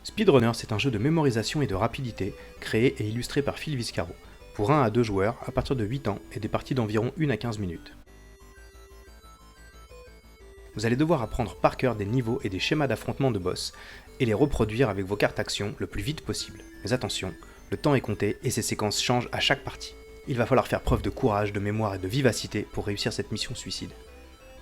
Speedrunners est un jeu de mémorisation et de rapidité, créé et illustré par Phil Viscaro, pour 1 à 2 joueurs à partir de 8 ans et des parties d'environ 1 à 15 minutes. Vous allez devoir apprendre par cœur des niveaux et des schémas d'affrontement de boss, et les reproduire avec vos cartes actions le plus vite possible. Mais attention, le temps est compté et ces séquences changent à chaque partie. Il va falloir faire preuve de courage, de mémoire et de vivacité pour réussir cette mission suicide.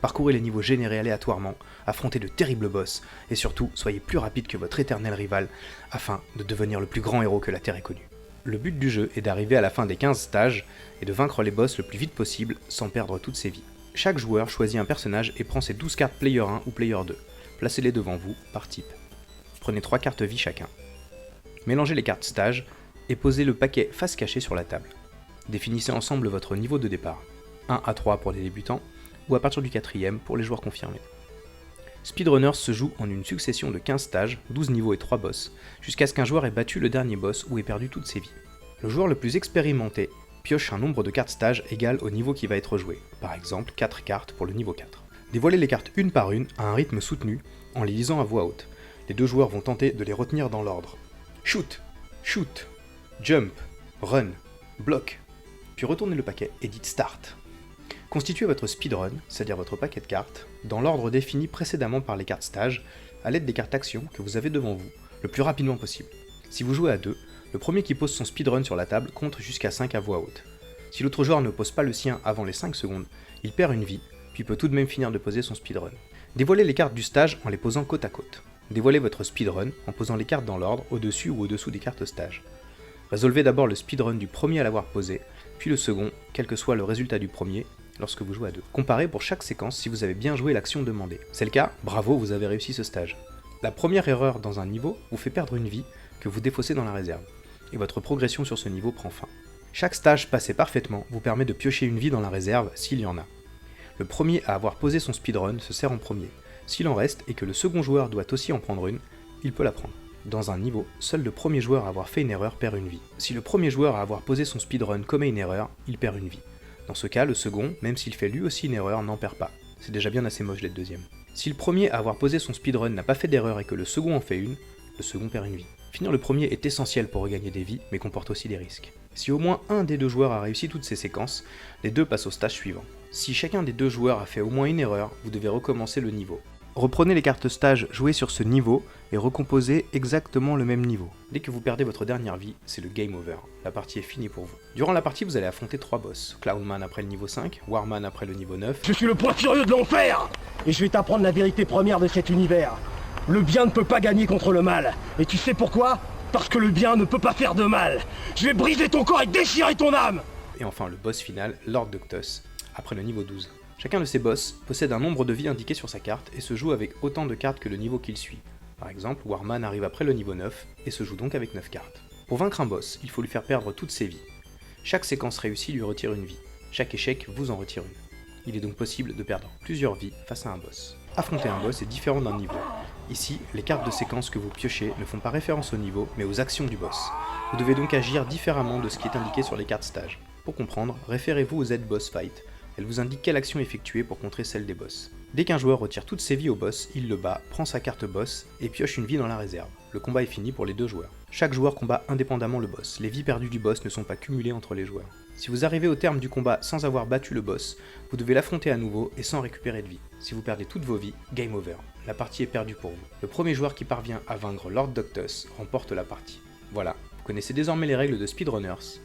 Parcourez les niveaux générés aléatoirement, affrontez de terribles boss, et surtout, soyez plus rapide que votre éternel rival, afin de devenir le plus grand héros que la Terre ait connu. Le but du jeu est d'arriver à la fin des 15 stages, et de vaincre les boss le plus vite possible, sans perdre toutes ses vies. Chaque joueur choisit un personnage et prend ses 12 cartes Player 1 ou Player 2. Placez-les devant vous, par type. Prenez 3 cartes vie chacun. Mélangez les cartes stage, et posez le paquet face cachée sur la table. Définissez ensemble votre niveau de départ. 1 à 3 pour les débutants, ou à partir du 4ème pour les joueurs confirmés. Speedrunners se joue en une succession de 15 stages, 12 niveaux et 3 boss, jusqu'à ce qu'un joueur ait battu le dernier boss ou ait perdu toutes ses vies. Le joueur le plus expérimenté pioche un nombre de cartes stage égal au niveau qui va être joué, par exemple 4 cartes pour le niveau 4. Dévoilez les cartes une par une à un rythme soutenu, en les lisant à voix haute. Les deux joueurs vont tenter de les retenir dans l'ordre. Shoot, shoot, jump, run, block, puis retournez le paquet et dites start. Constituez votre speedrun, c'est-à-dire votre paquet de cartes, dans l'ordre défini précédemment par les cartes stage, à l'aide des cartes actions que vous avez devant vous, le plus rapidement possible. Si vous jouez à 2, le premier qui pose son speedrun sur la table compte jusqu'à 5 à voix haute. Si l'autre joueur ne pose pas le sien avant les 5 secondes, il perd une vie, puis peut tout de même finir de poser son speedrun. Dévoilez les cartes du stage en les posant côte à côte. Dévoilez votre speedrun en posant les cartes dans l'ordre, au-dessus ou au-dessous des cartes stage. Résolvez d'abord le speedrun du premier à l'avoir posé, puis le second, quel que soit le résultat du premier, lorsque vous jouez à 2. Comparez pour chaque séquence si vous avez bien joué l'action demandée. C'est le cas, bravo, vous avez réussi ce stage. La première erreur dans un niveau vous fait perdre une vie que vous défaussez dans la réserve, et votre progression sur ce niveau prend fin. Chaque stage passé parfaitement vous permet de piocher une vie dans la réserve s'il y en a. Le premier à avoir posé son speedrun se sert en premier. S'il en reste et que le second joueur doit aussi en prendre une, il peut la prendre. Dans un niveau, seul le premier joueur à avoir fait une erreur perd une vie. Si le premier joueur à avoir posé son speedrun commet une erreur, il perd une vie. Dans ce cas, le second, même s'il fait lui aussi une erreur, n'en perd pas. C'est déjà bien assez moche d'être deuxième. Si le premier à avoir posé son speedrun n'a pas fait d'erreur et que le second en fait une, le second perd une vie. Finir le premier est essentiel pour regagner des vies, mais comporte aussi des risques. Si au moins un des deux joueurs a réussi toutes ces séquences, les deux passent au stage suivant. Si chacun des deux joueurs a fait au moins une erreur, vous devez recommencer le niveau. Reprenez les cartes stage jouées sur ce niveau et recomposez exactement le même niveau. Dès que vous perdez votre dernière vie, c'est le game over. La partie est finie pour vous. Durant la partie, vous allez affronter 3 boss. Clownman après le niveau 5, Warman après le niveau 9. Je suis le point furieux de l'enfer. Et je vais t'apprendre la vérité première de cet univers. Le bien ne peut pas gagner contre le mal. Et tu sais pourquoi? Parce que le bien ne peut pas faire de mal. Je vais briser ton corps et déchirer ton âme. Et enfin le boss final, Lord Doctus, après le niveau 12. Chacun de ces boss possède un nombre de vies indiqué sur sa carte et se joue avec autant de cartes que le niveau qu'il suit. Par exemple, Warman arrive après le niveau 9 et se joue donc avec 9 cartes. Pour vaincre un boss, il faut lui faire perdre toutes ses vies. Chaque séquence réussie lui retire une vie. Chaque échec vous en retire une. Il est donc possible de perdre plusieurs vies face à un boss. Affronter un boss est différent d'un niveau. Ici, les cartes de séquence que vous piochez ne font pas référence au niveau, mais aux actions du boss. Vous devez donc agir différemment de ce qui est indiqué sur les cartes stage. Pour comprendre, référez-vous aux Z-Boss Fight. Elle vous indique quelle action effectuer pour contrer celle des boss. Dès qu'un joueur retire toutes ses vies au boss, il le bat, prend sa carte boss et pioche une vie dans la réserve. Le combat est fini pour les deux joueurs. Chaque joueur combat indépendamment le boss. Les vies perdues du boss ne sont pas cumulées entre les joueurs. Si vous arrivez au terme du combat sans avoir battu le boss, vous devez l'affronter à nouveau et sans récupérer de vie. Si vous perdez toutes vos vies, game over. La partie est perdue pour vous. Le premier joueur qui parvient à vaincre Lord Doctus remporte la partie. Voilà, vous connaissez désormais les règles de Speedrunners.